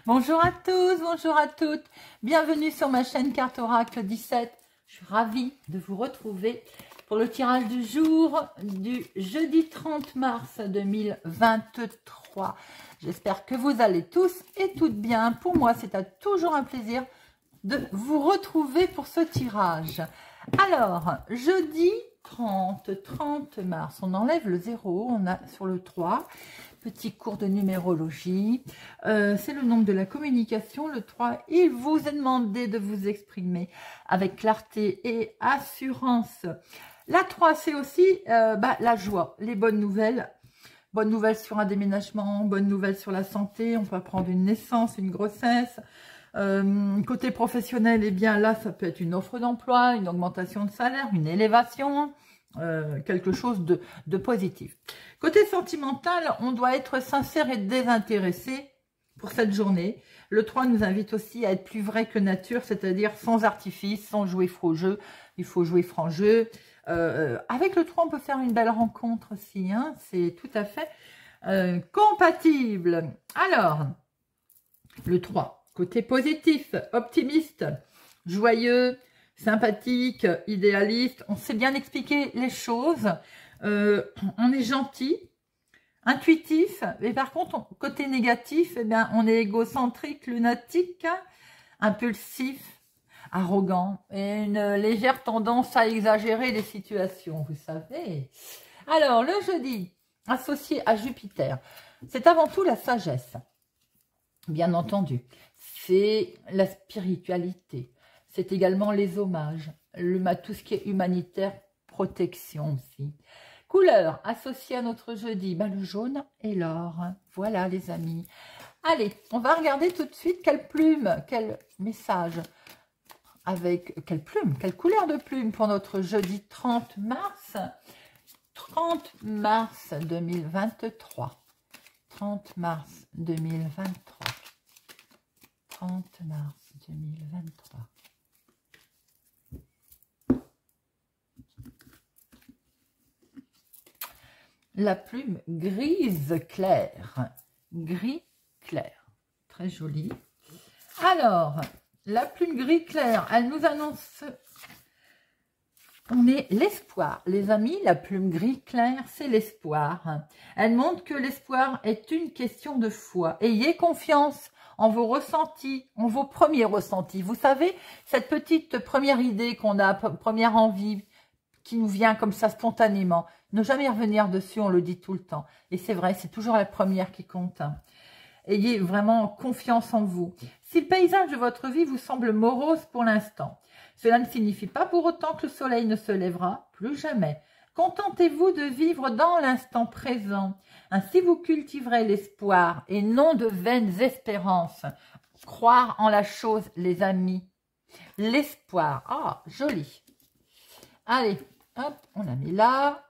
Bonjour à tous, bonjour à toutes. Bienvenue sur ma chaîne Carte Oracle 17. Je suis ravie de vous retrouver pour le tirage du jour du jeudi 30 mars 2023. J'espère que vous allez tous et toutes bien. Pour moi, c'est toujours un plaisir de vous retrouver pour ce tirage. Alors, jeudi 30 mars, on enlève le 0, on a sur le 3. Petit cours de numérologie, c'est le nombre de la communication, le 3. Il vous est demandé de vous exprimer avec clarté et assurance. La 3, c'est aussi la joie, les bonnes nouvelles. Bonnes nouvelles sur un déménagement, bonnes nouvelles sur la santé, on peut apprendre une naissance, une grossesse. Côté professionnel, eh bien là, ça peut être une offre d'emploi, une augmentation de salaire, une élévation, quelque chose de positif. Côté sentimental, on doit être sincère et désintéressé pour cette journée. Le 3 nous invite aussi à être plus vrai que nature, c'est-à-dire sans artifice, sans jouer faux jeu. Il faut jouer franc jeu. Avec le 3, on peut faire une belle rencontre aussi. Hein, c'est tout à fait compatible. Alors, le 3, côté positif, optimiste, joyeux, sympathique, idéaliste. On sait bien expliquer les choses. On est gentil, intuitif, mais par contre, côté négatif, eh bien, on est égocentrique, lunatique, impulsif, arrogant et une légère tendance à exagérer les situations, vous savez. Alors, le jeudi, associé à Jupiter, c'est avant tout la sagesse, bien entendu. C'est la spiritualité, c'est également les hommages, tout ce qui est humanitaire, protection aussi. Couleur associée à notre jeudi, le jaune et l'or. Voilà les amis. Allez, on va regarder tout de suite quelle plume, quel message, avec quelle plume, quelle couleur de plume pour notre jeudi 30 mars. 30 mars 2023. 30 mars 2023. 30 mars 2023. La plume grise claire, gris clair, très jolie. Alors, la plume gris clair, elle nous annonce, on est l'espoir. Les amis, la plume gris clair, c'est l'espoir. Elle montre que l'espoir est une question de foi. Ayez confiance en vos ressentis, en vos premiers ressentis. Vous savez, cette petite première idée qu'on a, première envie, qui nous vient comme ça spontanément. Ne jamais revenir dessus, on le dit tout le temps. Et c'est vrai, c'est toujours la première qui compte. Ayez vraiment confiance en vous. Si le paysage de votre vie vous semble morose pour l'instant, cela ne signifie pas pour autant que le soleil ne se lèvera plus jamais. Contentez-vous de vivre dans l'instant présent. Ainsi vous cultiverez l'espoir et non de vaines espérances. Croire en la chose, les amis. L'espoir. Ah, joli. Allez, hop, on l'a mis là.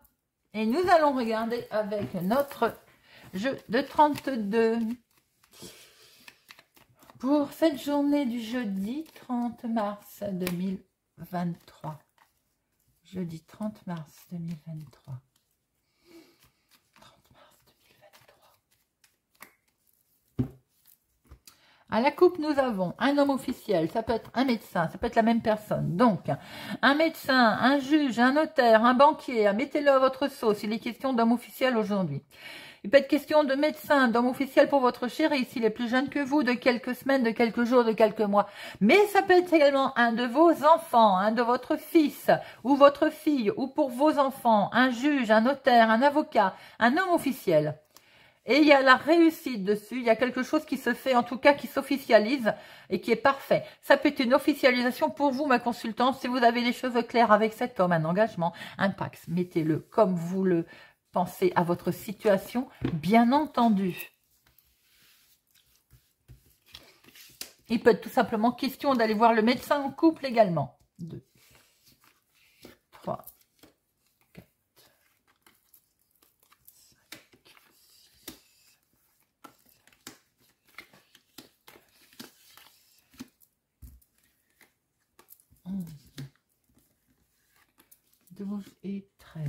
Et nous allons regarder avec notre jeu de 32. Pour cette journée du jeudi 30 mars 2023. Jeudi 30 mars 2023. 30 mars 2023. À la coupe, nous avons un homme officiel, ça peut être un médecin, ça peut être la même personne. Donc, un médecin, un juge, un notaire, un banquier, mettez-le à votre sauce. Il est question d'homme officiel aujourd'hui. Il peut être question de médecin, d'homme officiel pour votre chéri, s'il est plus jeune que vous, de quelques semaines, de quelques jours, de quelques mois. Mais ça peut être également un de vos enfants, un de votre fils ou votre fille, ou pour vos enfants, un juge, un notaire, un avocat, un homme officiel. Et il y a la réussite dessus, il y a quelque chose qui se fait, en tout cas qui s'officialise et qui est parfait. Ça peut être une officialisation pour vous, ma consultante, si vous avez les choses claires avec cet homme, un engagement, un pax, mettez-le comme vous le pensez à votre situation, bien entendu. Il peut être tout simplement question d'aller voir le médecin en couple également. 2, 3, 4, 5, 11, 12 et 13.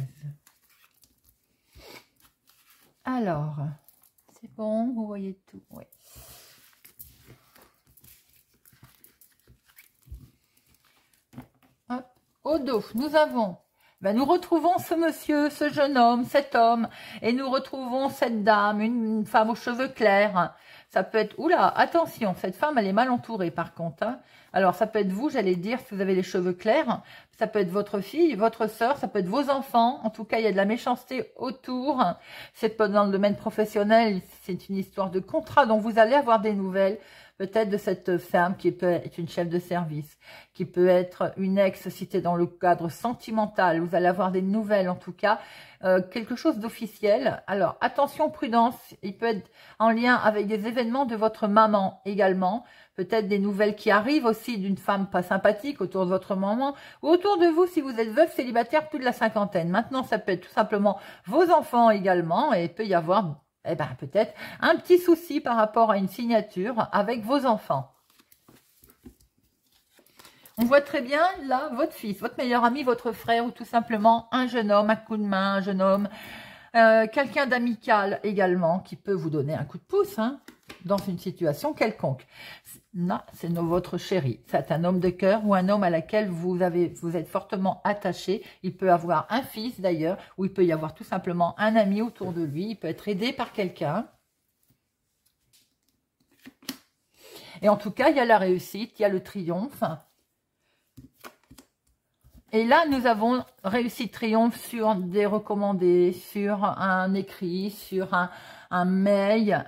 Alors, c'est bon, vous voyez tout, oui. Au dos, nous avons, nous retrouvons ce monsieur, ce jeune homme, cet homme, et nous retrouvons cette dame, une femme aux cheveux clairs. Ça peut être, oula, attention, cette femme, elle est mal entourée par contre. Hein. Alors, ça peut être vous, j'allais dire, si vous avez les cheveux clairs. Ça peut être votre fille, votre sœur, ça peut être vos enfants. En tout cas, il y a de la méchanceté autour. C'est pas dans le domaine professionnel, c'est une histoire de contrat dont vous allez avoir des nouvelles. Peut-être de cette femme qui peut être une chef de service, qui peut être une ex si c'est dans le cadre sentimental. Vous allez avoir des nouvelles en tout cas, quelque chose d'officiel. Alors attention, prudence, il peut être en lien avec des événements de votre maman également. Peut-être des nouvelles qui arrivent aussi d'une femme pas sympathique autour de votre maman ou autour de vous si vous êtes veuf, célibataire, plus de la cinquantaine. Maintenant, ça peut être tout simplement vos enfants également et il peut y avoir peut-être un petit souci par rapport à une signature avec vos enfants. On voit très bien là votre fils, votre meilleur ami, votre frère ou tout simplement un jeune homme, un coup de main, un jeune homme, quelqu'un d'amical également qui peut vous donner un coup de pouce dans une situation quelconque. Là, c'est votre chéri. C'est un homme de cœur ou un homme à laquelle vous êtes fortement attaché. Il peut avoir un fils d'ailleurs, ou il peut y avoir tout simplement un ami autour de lui. Il peut être aidé par quelqu'un. Et en tout cas, il y a la réussite, il y a le triomphe. Et là, nous avons réussi triomphe sur des recommandés, sur un écrit, sur un mail.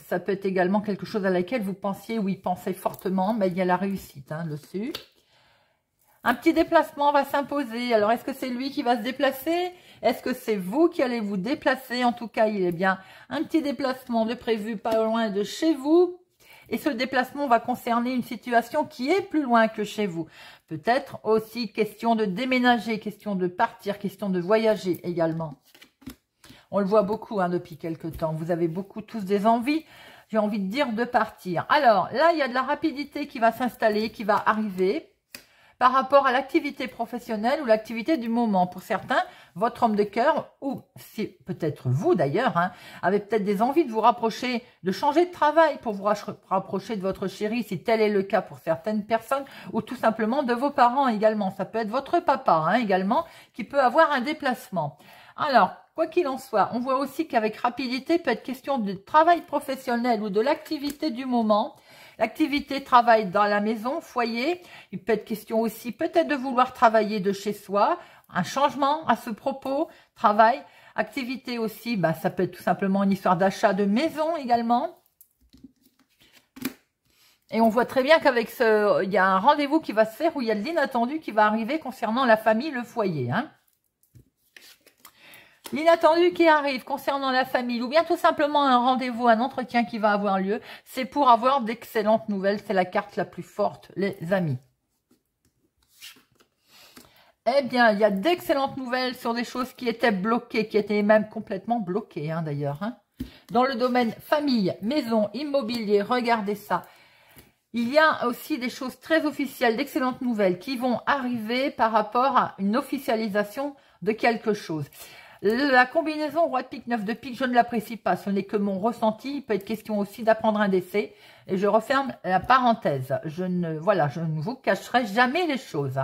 Ça peut être également quelque chose à laquelle vous pensiez ou y pensez fortement, mais il y a la réussite dessus. Un petit déplacement va s'imposer. Alors, est-ce que c'est lui qui va se déplacer? Est-ce que c'est vous qui allez vous déplacer? En tout cas, il est bien un petit déplacement de prévu pas loin de chez vous. Et ce déplacement va concerner une situation qui est plus loin que chez vous. Peut-être aussi question de déménager, question de partir, question de voyager également. On le voit beaucoup depuis quelques temps. Vous avez beaucoup tous des envies, j'ai envie de dire, de partir. Alors là, il y a de la rapidité qui va s'installer, qui va arriver par rapport à l'activité professionnelle ou l'activité du moment. Pour certains, votre homme de cœur, ou si peut-être vous d'ailleurs, avez peut-être des envies de vous rapprocher, de changer de travail pour vous rapprocher de votre chéri, si tel est le cas pour certaines personnes, ou tout simplement de vos parents également. Ça peut être votre papa également, qui peut avoir un déplacement. Alors, quoi qu'il en soit, on voit aussi qu'avec rapidité, peut être question de travail professionnel ou de l'activité du moment. L'activité travail dans la maison, foyer, il peut être question aussi peut-être de vouloir travailler de chez soi, un changement à ce propos, travail, activité aussi, ça peut être tout simplement une histoire d'achat de maison également. Et on voit très bien qu'avec il y a un rendez-vous qui va se faire où il y a de l'inattendu qui va arriver concernant la famille, le foyer. L'inattendu qui arrive concernant la famille ou bien tout simplement un rendez-vous, un entretien qui va avoir lieu, c'est pour avoir d'excellentes nouvelles. C'est la carte la plus forte, les amis. Eh bien, il y a d'excellentes nouvelles sur des choses qui étaient bloquées, qui étaient même complètement bloquées d'ailleurs. Dans le domaine famille, maison, immobilier, regardez ça. Il y a aussi des choses très officielles, d'excellentes nouvelles qui vont arriver par rapport à une officialisation de quelque chose. La combinaison roi de pique, 9 de pique, je ne l'apprécie pas. Ce n'est que mon ressenti. Il peut être question aussi d'apprendre un décès. Et je referme la parenthèse. Je ne vous cacherai jamais les choses.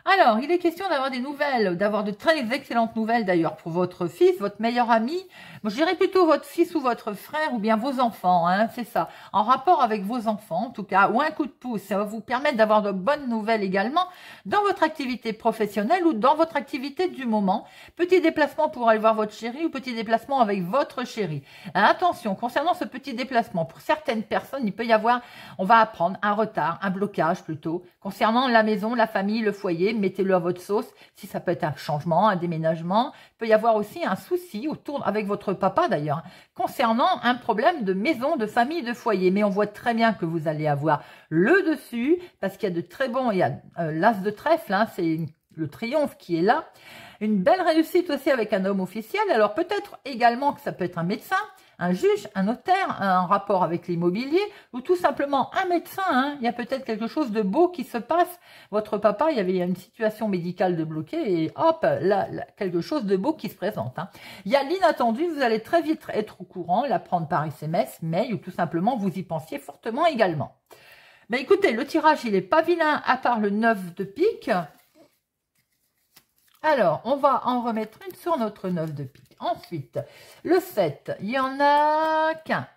Alors, il est question d'avoir des nouvelles, d'avoir de très excellentes nouvelles d'ailleurs pour votre fils, votre meilleur ami. Moi, je dirais plutôt votre fils ou votre frère ou bien vos enfants, c'est ça. En rapport avec vos enfants, en tout cas, ou un coup de pouce. Ça va vous permettre d'avoir de bonnes nouvelles également dans votre activité professionnelle ou dans votre activité du moment. Petit déplacement pour aller voir votre chéri ou petit déplacement avec votre chéri. Attention, concernant ce petit déplacement, pour certaines personnes, il peut y avoir, on va apprendre un retard, un blocage plutôt, concernant la maison, la famille, le foyer. Mettez-le à votre sauce, si ça peut être un changement, un déménagement. Il peut y avoir aussi un souci autour, avec votre papa d'ailleurs, concernant un problème de maison, de famille, de foyer. Mais on voit très bien que vous allez avoir le dessus, parce qu'il y a de très bons, il y a l'as de trèfle, c'est le triomphe qui est là. Une belle réussite aussi avec un homme officiel. Alors peut-être également que ça peut être un médecin, un juge, un notaire, un rapport avec l'immobilier ou tout simplement un médecin. Il y a peut-être quelque chose de beau qui se passe. Votre papa, il y avait une situation médicale de bloqué et hop, là, quelque chose de beau qui se présente. Il y a l'inattendu, vous allez très vite être au courant, l'apprendre par SMS, mail ou tout simplement vous y pensiez fortement également. Mais écoutez, le tirage, il n'est pas vilain à part le 9 de pique. Alors, on va en remettre une sur notre 9 de pique. Ensuite, le 7, il n'y en a qu'un.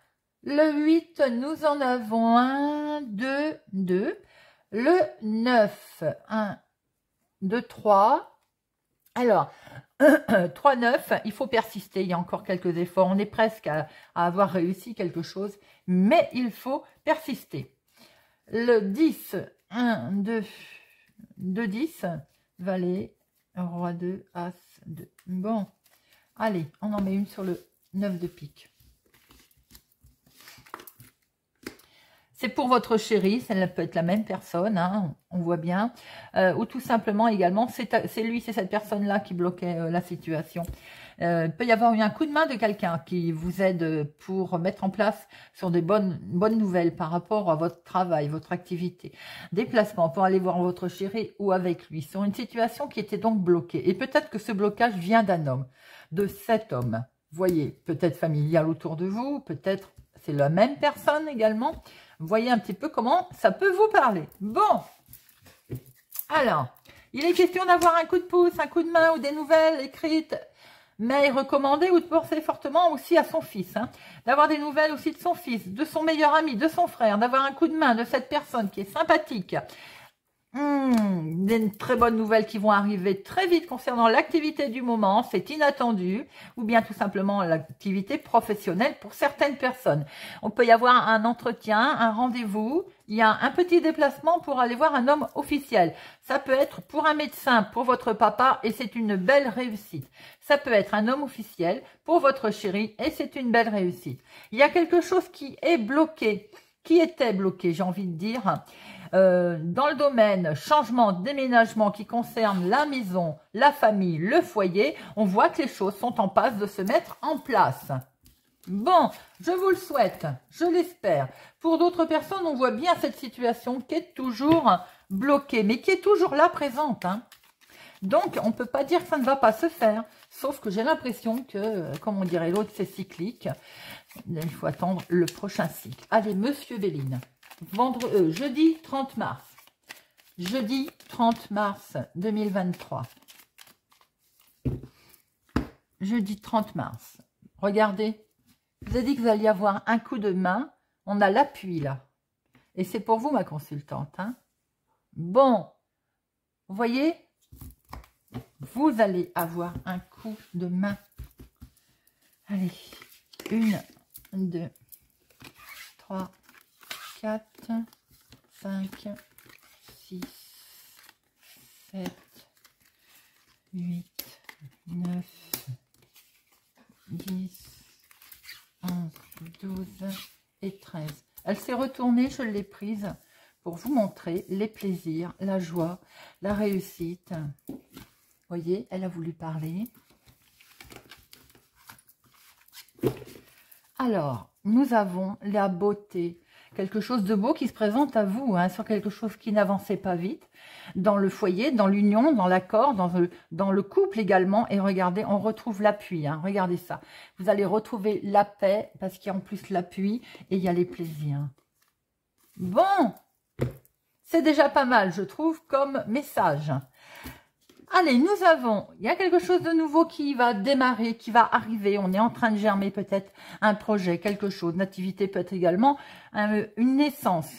Le 8, nous en avons 1, 2, 2. Le 9, 1, 2, 3. Alors, 3, 9, il faut persister. Il y a encore quelques efforts. On est presque à avoir réussi quelque chose, mais il faut persister. Le 10, 1, 2, 2, 10, valet, roi 2, as 2. Bon, allez, on en met une sur le 9 de pique. C'est pour votre chéri, ça peut être la même personne, hein, on voit bien. Ou tout simplement également, c'est lui, c'est cette personne-là qui bloquait la situation. Il peut y avoir eu un coup de main de quelqu'un qui vous aide pour mettre en place sur des bonnes nouvelles par rapport à votre travail, votre activité. Déplacement pour aller voir votre chéri ou avec lui sur une situation qui était donc bloquée. Et peut-être que ce blocage vient d'un homme, de cet homme. Voyez, peut-être familial autour de vous, peut-être c'est la même personne également. Voyez un petit peu comment ça peut vous parler. Bon, alors, il est question d'avoir un coup de pouce, un coup de main ou des nouvelles écrites, mais recommandées ou de penser fortement aussi à son fils. Hein. D'avoir des nouvelles aussi de son fils, de son meilleur ami, de son frère, d'avoir un coup de main de cette personne qui est sympathique. Des très bonnes nouvelles qui vont arriver très vite concernant l'activité du moment, c'est inattendu, ou bien tout simplement l'activité professionnelle pour certaines personnes. On peut y avoir un entretien, un rendez-vous, il y a un petit déplacement pour aller voir un homme officiel. Ça peut être pour un médecin, pour votre papa, et c'est une belle réussite. Ça peut être un homme officiel pour votre chéri, et c'est une belle réussite. Il y a quelque chose qui est bloqué, qui était bloqué, j'ai envie de dire. Dans le domaine changement, déménagement qui concerne la maison, la famille, le foyer, on voit que les choses sont en passe de se mettre en place. Bon, je vous le souhaite, je l'espère. Pour d'autres personnes, on voit bien cette situation qui est toujours bloquée, mais qui est toujours là présente. Hein. Donc, on ne peut pas dire que ça ne va pas se faire, sauf que j'ai l'impression que, comme on dirait l'autre, c'est cyclique. Il faut attendre le prochain cycle. Allez, Monsieur Béline. Jeudi 30 mars. Jeudi 30 mars 2023. Jeudi 30 mars. Regardez. Je vous ai dit que vous alliez avoir un coup de main. On a l'appui là. Et c'est pour vous ma consultante. Hein. Bon. Vous voyez? Vous allez avoir un coup de main. Allez. 1, 2, 3, 4, 5, 6, 7, 8, 9, 10, 11, 12 et 13. Elle s'est retournée, je l'ai prise pour vous montrer les plaisirs, la joie, la réussite. Vous voyez, elle a voulu parler. Alors, nous avons la beauté. Quelque chose de beau qui se présente à vous, hein, sur quelque chose qui n'avançait pas vite, dans le foyer, dans l'union, dans l'accord, dans le couple également. Et regardez, on retrouve l'appui, hein, regardez ça. Vous allez retrouver la paix, parce qu'il y a en plus l'appui, et il y a les plaisirs. Bon, c'est déjà pas mal, je trouve, comme message. Allez, il y a quelque chose de nouveau qui va démarrer, qui va arriver. On est en train de germer peut-être un projet, quelque chose. Une activité peut être également une naissance.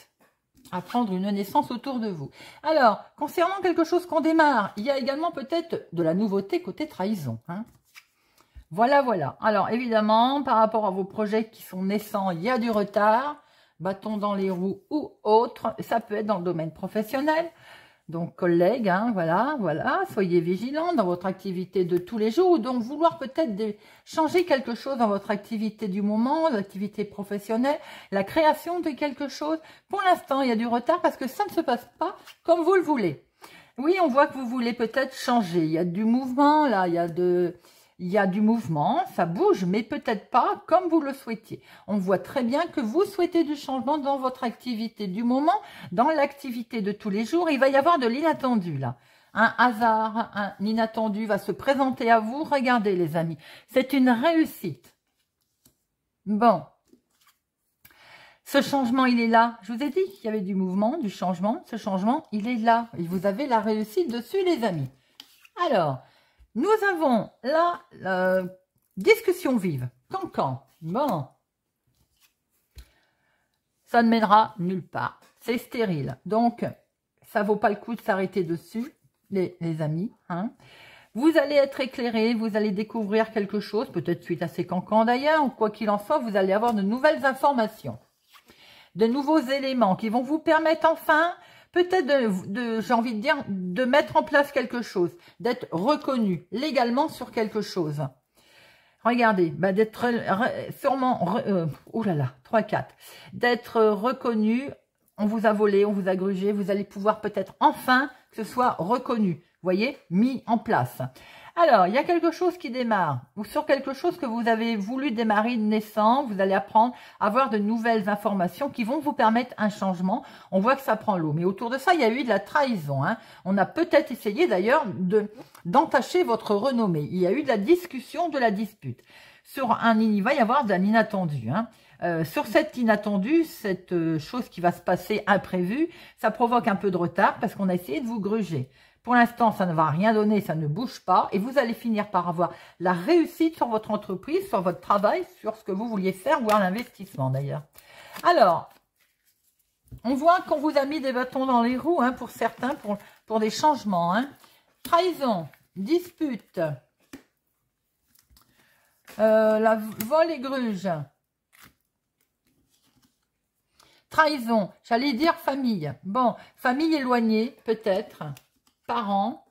Apprendre une naissance autour de vous. Alors, concernant quelque chose qu'on démarre, il y a également peut-être de la nouveauté côté trahison. Hein. Voilà, voilà. Alors, évidemment, par rapport à vos projets qui sont naissants, il y a du retard. Bâton dans les roues ou autre. Ça peut être dans le domaine professionnel. Donc, collègues, hein, voilà, soyez vigilants dans votre activité de tous les jours, ou donc vouloir peut-être changer quelque chose dans votre activité du moment, l'activité professionnelle, la création de quelque chose. Pour l'instant, il y a du retard parce que ça ne se passe pas comme vous le voulez. Oui, on voit que vous voulez peut-être changer. Il y a du mouvement, là, il y a du mouvement, ça bouge, mais peut-être pas comme vous le souhaitiez. On voit très bien que vous souhaitez du changement dans votre activité du moment, dans l'activité de tous les jours. Il va y avoir de l'inattendu là. Un hasard, un inattendu va se présenter à vous. Regardez les amis, c'est une réussite. Bon. Ce changement, il est là. Je vous ai dit qu'il y avait du mouvement, du changement. Ce changement, il est là. Et vous avez la réussite dessus, les amis. Alors, Nous avons là la discussion vive. Cancan. Bon. Ça ne mènera nulle part. C'est stérile. Donc, ça vaut pas le coup de s'arrêter dessus, les amis. Hein. Vous allez être éclairés, vous allez découvrir quelque chose, peut-être suite à ces cancans d'ailleurs, ou quoi qu'il en soit, vous allez avoir de nouvelles informations, de nouveaux éléments qui vont vous permettre enfin, peut-être j'ai envie de dire, de mettre en place quelque chose, d'être reconnu légalement sur quelque chose. Regardez, bah d'être sûrement, oh là là, 3, 4, d'être reconnu, on vous a volé, on vous a grugé, vous allez pouvoir peut-être enfin que ce soit reconnu, vous voyez, mis en place. Alors, il y a quelque chose qui démarre, ou sur quelque chose que vous avez voulu démarrer de naissance, vous allez apprendre à avoir de nouvelles informations qui vont vous permettre un changement. On voit que ça prend l'eau, mais autour de ça, il y a eu de la trahison. Hein. On a peut-être essayé d'ailleurs d'entacher votre renommée. Il y a eu de la discussion, de la dispute. Il va y avoir de l'inattendu. Hein. Sur cet inattendu, cette chose qui va se passer imprévue, ça provoque un peu de retard parce qu'on a essayé de vous gruger. Pour l'instant, ça ne va rien donner, ça ne bouge pas et vous allez finir par avoir la réussite sur votre entreprise, sur votre travail, sur ce que vous vouliez faire, voire l'investissement d'ailleurs. Alors, on voit qu'on vous a mis des bâtons dans les roues hein, pour certains, pour des changements. Hein. Trahison, dispute, la vol et gruge. Trahison, j'allais dire famille. Bon, famille éloignée, peut-être. Parents,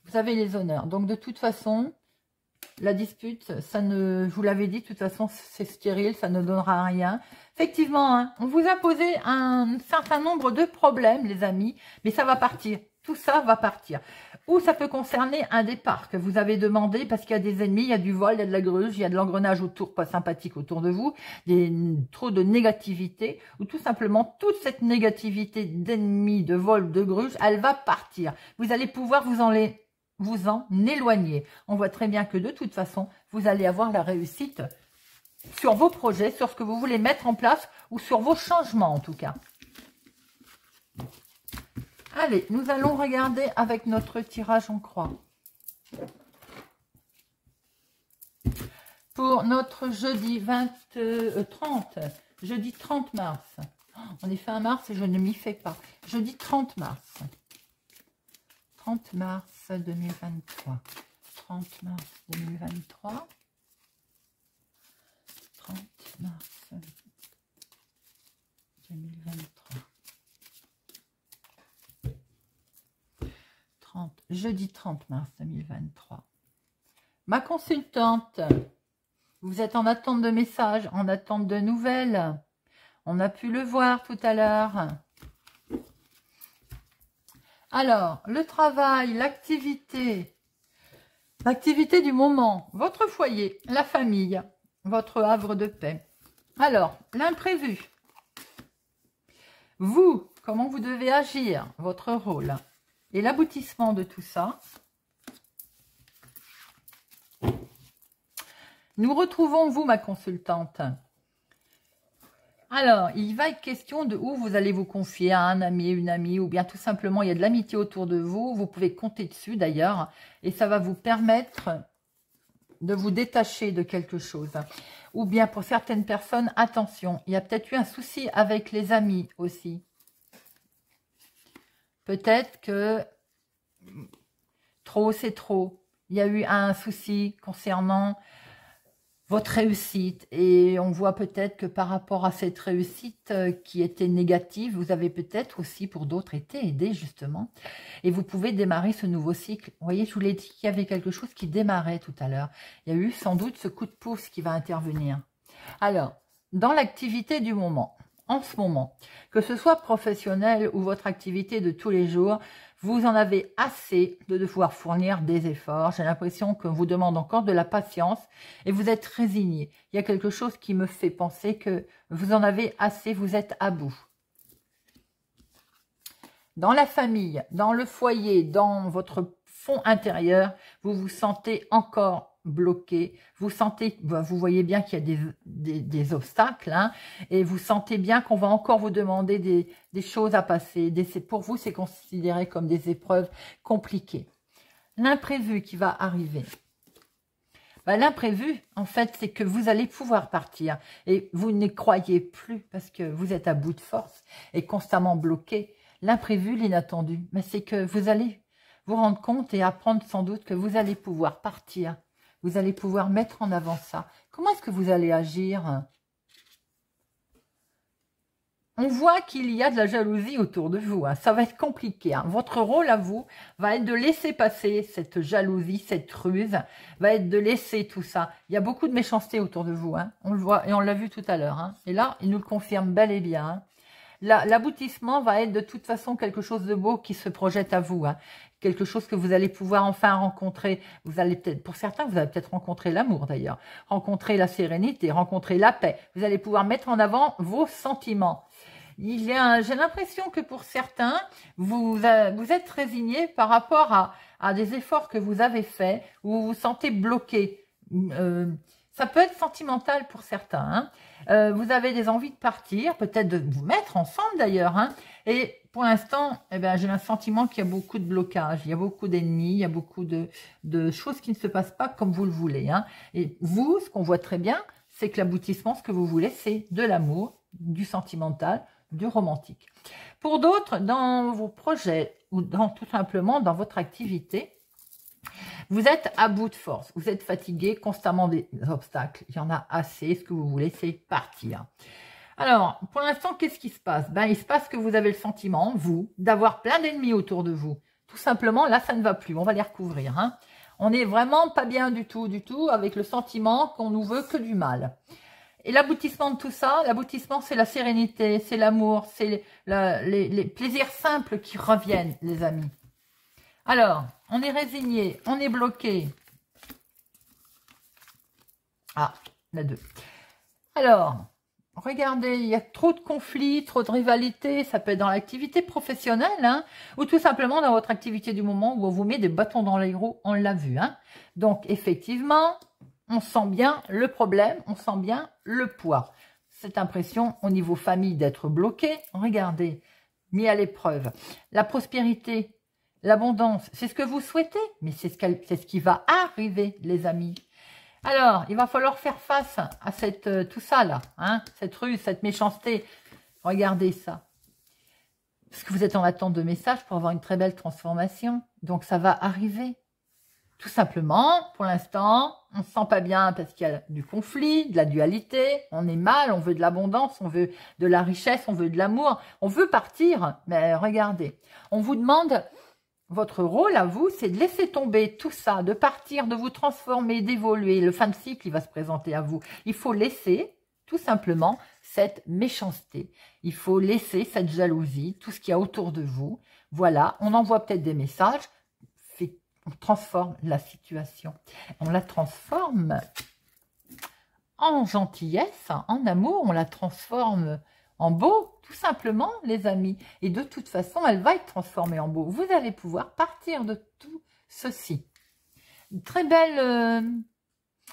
vous avez les honneurs. Donc, de toute façon, la dispute, ça ne, je vous l'avais dit, de toute façon, c'est stérile, ça ne donnera rien. Effectivement, hein, on vous a posé un certain nombre de problèmes, les amis, mais ça va partir. Tout ça va partir. Ou ça peut concerner un départ que vous avez demandé parce qu'il y a des ennemis, il y a du vol, il y a de la gruge, il y a de l'engrenage autour, pas sympathique autour de vous, trop de négativité, ou tout simplement toute cette négativité d'ennemis, de vol, de gruge, elle va partir. Vous allez pouvoir vous en éloigner. On voit très bien que de toute façon, vous allez avoir la réussite sur vos projets, sur ce que vous voulez mettre en place ou sur vos changements en tout cas. Allez, nous allons regarder avec notre tirage en croix. Pour notre jeudi 30 mars. On est fin mars et je ne m'y fais pas. Jeudi 30 mars. 30 mars 2023. 30 mars 2023. 30 mars 2023. Jeudi 30 mars 2023. Ma consultante, vous êtes en attente de messages, en attente de nouvelles. On a pu le voir tout à l'heure. Alors, le travail, l'activité du moment, votre foyer, la famille, votre havre de paix. Alors, l'imprévu. Vous, comment vous devez agir, votre rôle. Et l'aboutissement de tout ça, nous retrouvons vous, ma consultante. Alors, il va être question de où vous allez vous confier à un ami, une amie, ou bien tout simplement, il y a de l'amitié autour de vous. Vous pouvez compter dessus d'ailleurs, et ça va vous permettre de vous détacher de quelque chose. Ou bien pour certaines personnes, attention, il y a peut-être eu un souci avec les amis aussi. Peut-être que trop, c'est trop. Il y a eu un souci concernant votre réussite. Et on voit peut-être que par rapport à cette réussite qui était négative, vous avez peut-être aussi pour d'autres été aidé justement. Et vous pouvez démarrer ce nouveau cycle. Vous voyez, je vous l'ai dit qu'il y avait quelque chose qui démarrait tout à l'heure. Il y a eu sans doute ce coup de pouce qui va intervenir. Alors, dans l'activité du moment, en ce moment, que ce soit professionnel ou votre activité de tous les jours, vous en avez assez de devoir fournir des efforts. J'ai l'impression qu'on vous demande encore de la patience et vous êtes résigné. Il y a quelque chose qui me fait penser que vous en avez assez, vous êtes à bout. Dans la famille, dans le foyer, dans votre fond intérieur, vous vous sentez encore bloqué, vous sentez, vous voyez bien qu'il y a des obstacles, hein, et vous sentez bien qu'on va encore vous demander des choses à passer. Pour vous, c'est considéré comme des épreuves compliquées. l'imprévu qui va arriver. Ben, l'imprévu, en fait, c'est que vous allez pouvoir partir et vous ne croyez plus parce que vous êtes à bout de force et constamment bloqué. L'imprévu, l'inattendu, mais c'est que vous allez vous rendre compte et apprendre sans doute que vous allez pouvoir partir. Vous allez pouvoir mettre en avant ça. Comment est-ce que vous allez agir ? On voit qu'il y a de la jalousie autour de vous. Hein. Ça va être compliqué. Hein. Votre rôle à vous va être de laisser passer cette jalousie, cette ruse, va être de laisser tout ça. Il y a beaucoup de méchanceté autour de vous. Hein. On le voit et on l'a vu tout à l'heure. Hein. Et là, il nous le confirme bel et bien. Hein. L'aboutissement va être de toute façon quelque chose de beau qui se projette à vous. Hein. Quelque chose que vous allez pouvoir enfin rencontrer. Vous allez peut-être, pour certains, vous allez peut-être rencontrer l'amour d'ailleurs. Rencontrer la sérénité, rencontrer la paix. Vous allez pouvoir mettre en avant vos sentiments. J'ai l'impression que pour certains, vous êtes résigné par rapport à des efforts que vous avez faits, où vous vous sentez bloqué. Ça peut être sentimental pour certains. Hein. Vous avez des envies de partir, peut-être de vous mettre ensemble d'ailleurs. Hein. Et pour l'instant, eh ben, j'ai le sentiment qu'il y a beaucoup de blocages, il y a beaucoup d'ennemis, il y a beaucoup de choses qui ne se passent pas comme vous le voulez. Hein. Et vous, ce qu'on voit très bien, c'est que l'aboutissement, ce que vous voulez, c'est de l'amour, du sentimental, du romantique. Pour d'autres, dans vos projets ou tout simplement dans votre activité, vous êtes à bout de force, vous êtes fatigué, constamment des obstacles. Il y en a assez, ce que vous voulez, c'est partir. Alors, pour l'instant, qu'est-ce qui se passe? Ben, il se passe que vous avez le sentiment, vous, d'avoir plein d'ennemis autour de vous. Tout simplement, là, ça ne va plus. On va les recouvrir. Hein. On n'est vraiment pas bien du tout, avec le sentiment qu'on nous veut que du mal. Et l'aboutissement de tout ça, l'aboutissement, c'est la sérénité, c'est l'amour, c'est les plaisirs simples qui reviennent, les amis. Alors, on est résigné, on est bloqué. Ah, la 2. Alors, regardez, il y a trop de conflits, trop de rivalités. Ça peut être dans l'activité professionnelle, hein, ou tout simplement dans votre activité du moment où on vous met des bâtons dans les roues, on l'a vu. Hein. Donc, effectivement, on sent bien le problème, on sent bien le poids. Cette impression au niveau famille d'être bloqué, regardez, mis à l'épreuve. La prospérité, l'abondance, c'est ce que vous souhaitez, mais c'est ce qui va arriver, les amis. Alors, il va falloir faire face à tout ça là, hein, cette ruse, cette méchanceté. Regardez ça. Parce que vous êtes en attente de messages pour avoir une très belle transformation. Donc, ça va arriver. Tout simplement, pour l'instant, on ne se sent pas bien parce qu'il y a du conflit, de la dualité, on est mal, on veut de l'abondance, on veut de la richesse, on veut de l'amour, on veut partir. Mais regardez, on vous demande, votre rôle à vous, c'est de laisser tomber tout ça, de partir, de vous transformer, d'évoluer. Le fin de cycle, il va se présenter à vous. Il faut laisser, tout simplement, cette méchanceté. Il faut laisser cette jalousie, tout ce qu'il y a autour de vous. Voilà, on envoie peut-être des messages. On transforme la situation. On la transforme en gentillesse, en amour. On la transforme en beau, tout simplement, les amis. Et de toute façon, elle va être transformée en beau. Vous allez pouvoir partir de tout ceci. Très belle...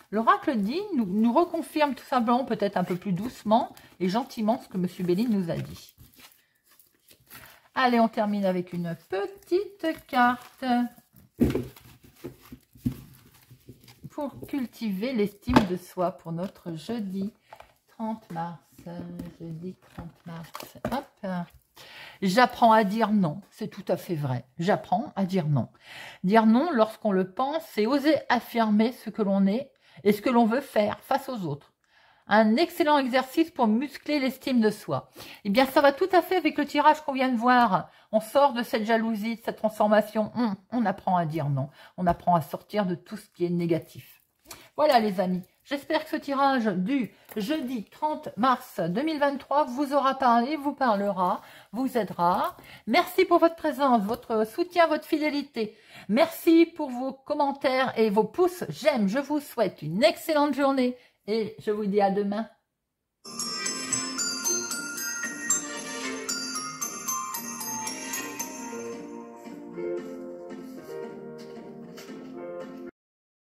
L'oracle dit, nous reconfirme tout simplement, peut-être un peu plus doucement et gentiment, ce que M. Béline nous a dit. Allez, on termine avec une petite carte. Pour cultiver l'estime de soi pour notre jeudi 30 mars. Jeudi 30 mars. Hop. J'apprends à dire non. C'est tout à fait vrai. J'apprends à dire non. Dire non lorsqu'on le pense, c'est oser affirmer ce que l'on est et ce que l'on veut faire face aux autres. Un excellent exercice pour muscler l'estime de soi. Eh bien, ça va tout à fait avec le tirage qu'on vient de voir. On sort de cette jalousie, de cette transformation. On apprend à dire non. On apprend à sortir de tout ce qui est négatif. Voilà, les amis. J'espère que ce tirage du jeudi 30 mars 2023 vous aura parlé, vous parlera, vous aidera. Merci pour votre présence, votre soutien, votre fidélité. Merci pour vos commentaires et vos pouces j'aime. Je vous souhaite une excellente journée. Et je vous dis à demain.